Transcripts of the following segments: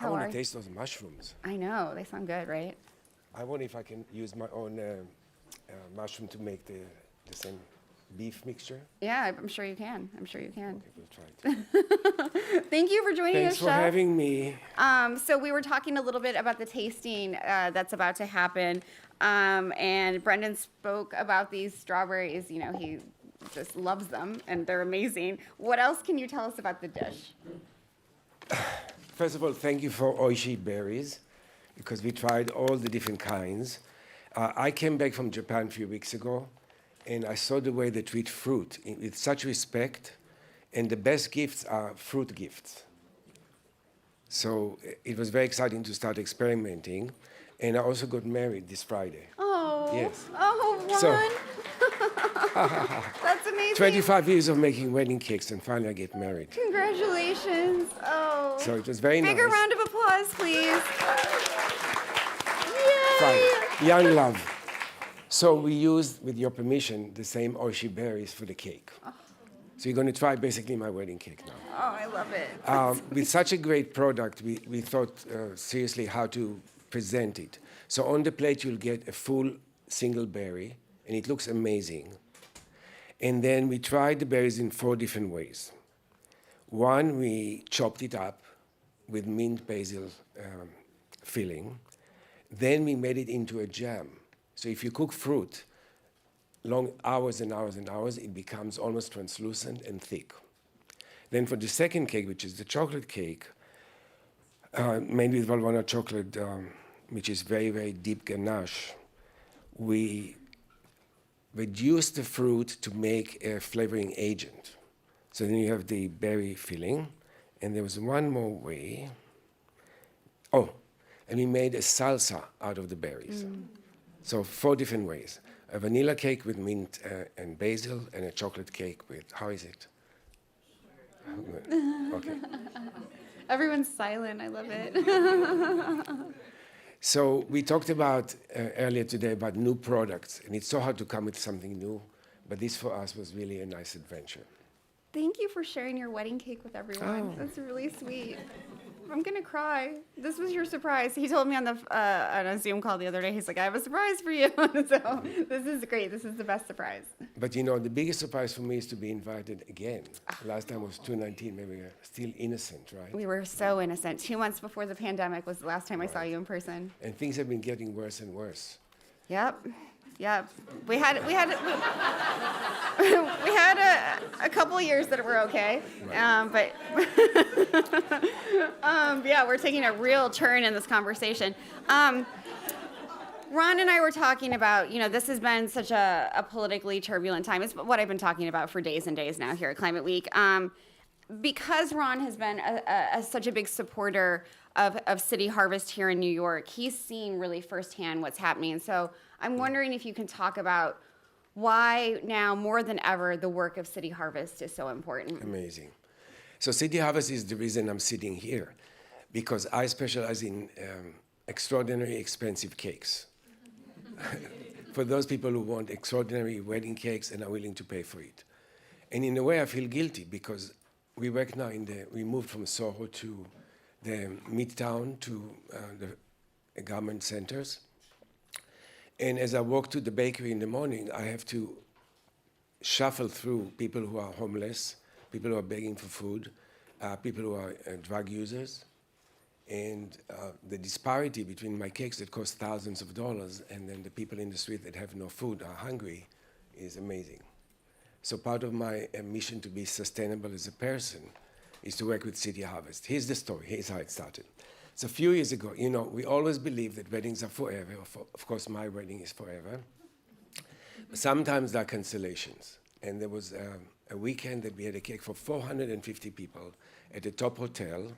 How want are to you? taste those mushrooms. I know, they sound good, right? I wonder if I can use my own mushroom to make the same beef mixture. Yeah, I'm sure you can. I'm sure you can. Okay, we'll try it. Thank you for joining Thanks us, for Chef. having me. So we were talking a little bit about the tasting that's about to happen, and Brendan spoke about these strawberries. You know, he just loves them, and they're amazing. What else can you tell us about the dish? First of all, thank you for Oishi berries, because we tried all the different kinds. I came back from Japan a few weeks ago, and I saw the way they treat fruit with such respect, and the best gifts are fruit gifts. So it was very exciting to start experimenting, and I also got married this Friday. Oh, Yes. Oh, Ron. So- That's amazing. 25 years of making wedding cakes, and finally I get married. Congratulations. Oh. So it was very Bigger nice. round of applause, please. Fine. Yay. Young love. So we used, with your permission, the same Oishi berries for the cake. So you're going to try basically my wedding cake now. Oh, I love it. With such a great product, we thought seriously how to present it. So on the plate, you'll get a full single berry, and it looks amazing. And then we tried the berries in 4 different ways. One, we chopped it up with mint basil filling. Then we made it into a jam. So if you cook fruit long hours and hours and hours, it becomes almost translucent and thick. Then for the second cake, which is the chocolate cake, made with Valbuena chocolate, which is very, very deep ganache, we reduce the fruit to make a flavoring agent. So then you have the berry filling, and there was one more way. Oh, and we made a salsa out of the berries. So 4 different ways. A vanilla cake with mint and basil, and a chocolate cake with, how is it? Okay. Everyone's silent. I love it. So we talked about earlier today about new products, and it's so hard to come with something new, but this for us was really a nice adventure. Thank you for sharing your wedding cake with everyone. Oh. That's really sweet. I'm gonna cry. This was your surprise. He told me on a Zoom call the other day. He's like, "I have a surprise for you." So this is great. This is the best surprise. But you know, the biggest surprise for me is to be invited again. Last time was 2019, maybe we were still innocent, right? We were so innocent. 2 months before the pandemic was the last time I saw you in person. And things have been getting worse and worse. Yep. We had a couple years that were okay, but yeah, we're taking a real turn in this conversation. Ron and I were talking about, you know, this has been such a politically turbulent time. It's what I've been talking about for days and days now here at Climate Week. Because Ron has been such a big supporter of City Harvest here in New York, he's seen really firsthand what's happening. So I'm wondering if you can talk about why now more than ever the work of City Harvest is so important. Amazing. So City Harvest is the reason I'm sitting here, because I specialize in extraordinary expensive cakes. For those people who want extraordinary wedding cakes and are willing to pay for it. And in a way I feel guilty, because we work now we moved from Soho to the Midtown to the government centers. And as I walk to the bakery in the morning, I have to shuffle through people who are homeless, people who are begging for food, people who are drug users. And the disparity between my cakes that cost thousands of dollars and then the people in the street that have no food, are hungry, is amazing. So part of my mission to be sustainable as a person is to work with City Harvest. Here's the story. Here's how it started. So a few years ago, you know, we always believe that weddings are forever. Of course, my wedding is forever. But sometimes there are cancellations. And there was a weekend that we had a cake for 450 people at a top hotel.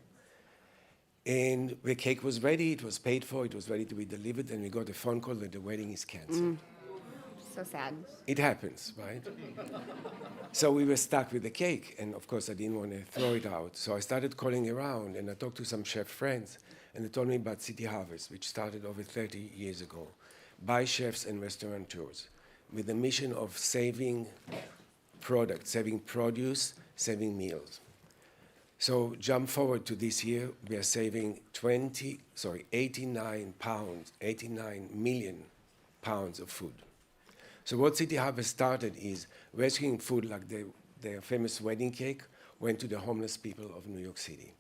And the cake was ready, it was paid for, it was ready to be delivered, and we got a phone call that the wedding is canceled. So sad. It happens, right? So we were stuck with the cake, and of course I didn't want to throw it out. So I started calling around, and I talked to some chef friends, and they told me about City Harvest, which started over 30 years ago, by chefs and restaurateurs, with the mission of saving products, saving produce, saving meals. So jump forward to this year, we are saving 89 million pounds of food. So what City Harvest started is rescuing food like their famous wedding cake went to the homeless people of New York City.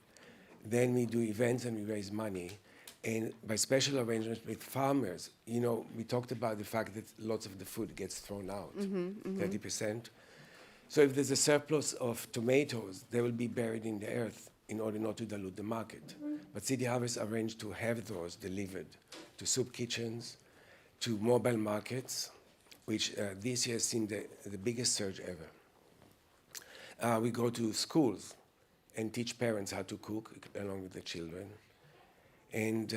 Then we do events and we raise money. And by special arrangements with farmers, we talked about the fact that lots of the food gets thrown out, 30%. So if there's a surplus of tomatoes, they will be buried in the earth in order not to dilute the market. But City Harvest arranged to have those delivered to soup kitchens, to mobile markets, which this year has seen the biggest surge ever. We go to schools and teach parents how to cook along with the children. And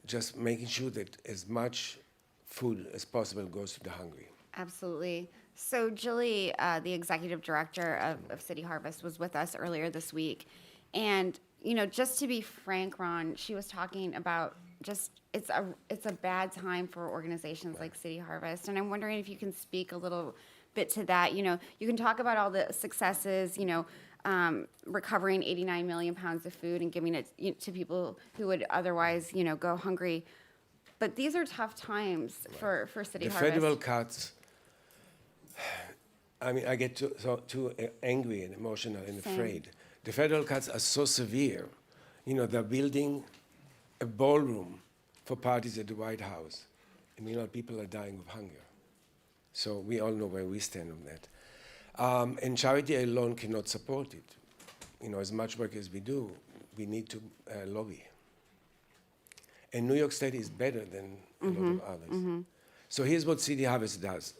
just making sure that as much food as possible goes to the hungry. Absolutely. So Julie, the executive director of City Harvest, was with us earlier this week. And, just to be frank, Ron, she was talking about it's a bad time for organizations like City Harvest. And I'm wondering if you can speak a little bit to that. You can talk about all the successes, recovering 89 million pounds of food and giving it to people who would otherwise, go hungry. But these are tough times for City Harvest. The federal cuts, I get too angry and emotional and afraid. The federal cuts are so severe. They're building a ballroom for parties at the White House. And, people are dying of hunger. So we all know where we stand on that. And charity alone cannot support it. As much work as we do, we need to lobby. And New York State is better than a lot of others. So here's what City Harvest does.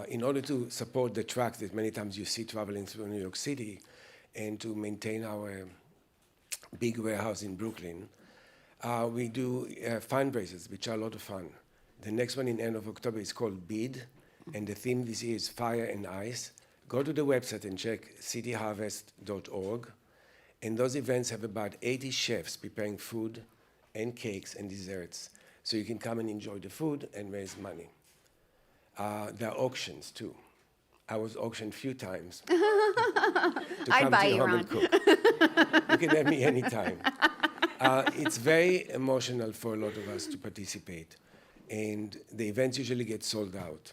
In order to support the trucks that many times you see traveling through New York City and to maintain our big warehouse in Brooklyn, we do fundraisers, which are a lot of fun. The next one in end of October is called BID, and the theme this year is Fire and Ice. Go to the website and check cityharvest.org. And those events have about 80 chefs preparing food and cakes and desserts. So you can come and enjoy the food and raise money. There are auctions too. I was auctioned a few times to come to your home and cook. You can have me anytime. It's very emotional for a lot of us to participate. And the events usually get sold out.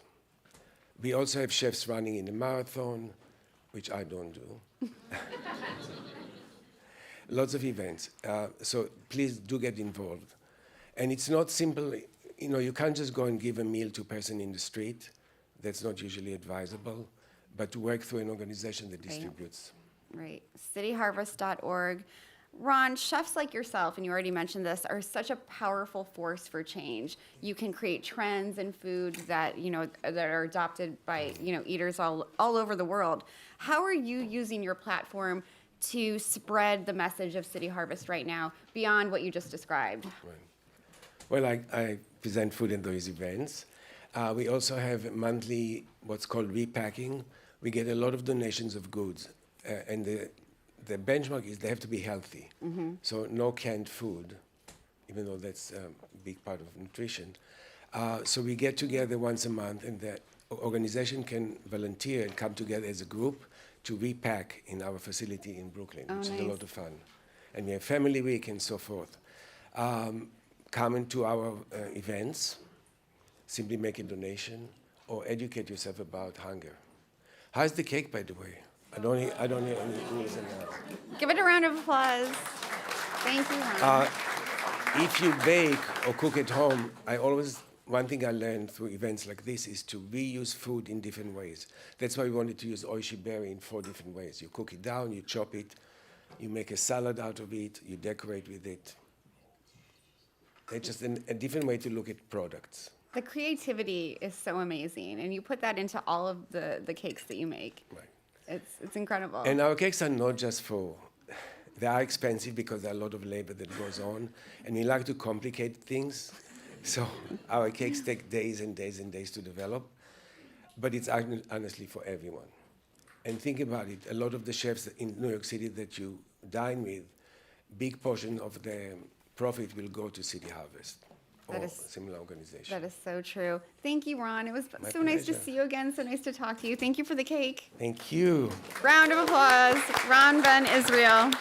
We also have chefs running in the marathon, which I don't do. Lots of events. So please do get involved. And it's not simple, you can't just go and give a meal to a person in the street. That's not usually advisable, but to work through an organization that distributes. Right. Cityharvest.org. Ron, chefs like yourself, and you already mentioned this, are such a powerful force for change. You can create trends in food that, that are adopted by, eaters all over the world. How are you using your platform to spread the message of City Harvest right now beyond what you just described? Right. Well, I present food in those events. We also have monthly what's called repacking. We get a lot of donations of goods, and the benchmark is they have to be healthy. So no canned food, even though that's a big part of nutrition. So we get together once a month, and the organization can volunteer and come together as a group to repack in our facility in Brooklyn, which is a lot of fun. And we have family week and so forth. Come into our events, simply make a donation, or educate yourself about hunger. How's the cake, by the way? I don't hear any reason now. Give it a round of applause. Thank you, Ron. If you bake or cook at home, one thing I learned through events like this is to reuse food in different ways. That's why we wanted to use oishi berry in 4 different ways. You cook it down, you chop it, you make a salad out of it, you decorate with it. It's just a different way to look at products. The creativity is so amazing, and you put that into all of the cakes that you make. Right. It's incredible. And our cakes are not just they are expensive because there are a lot of labor that goes on, and we like to complicate things. So our cakes take days and days and days to develop, but it's honestly for everyone. And think about it, a lot of the chefs in New York City that you dine with, big portion of the profit will go to City Harvest or similar organization. That is so true. Thank you, Ron. It was My so nice to pleasure. see you again, so nice to talk to you. Thank you for the cake. Thank you. Round of applause. Ron Ben Israel.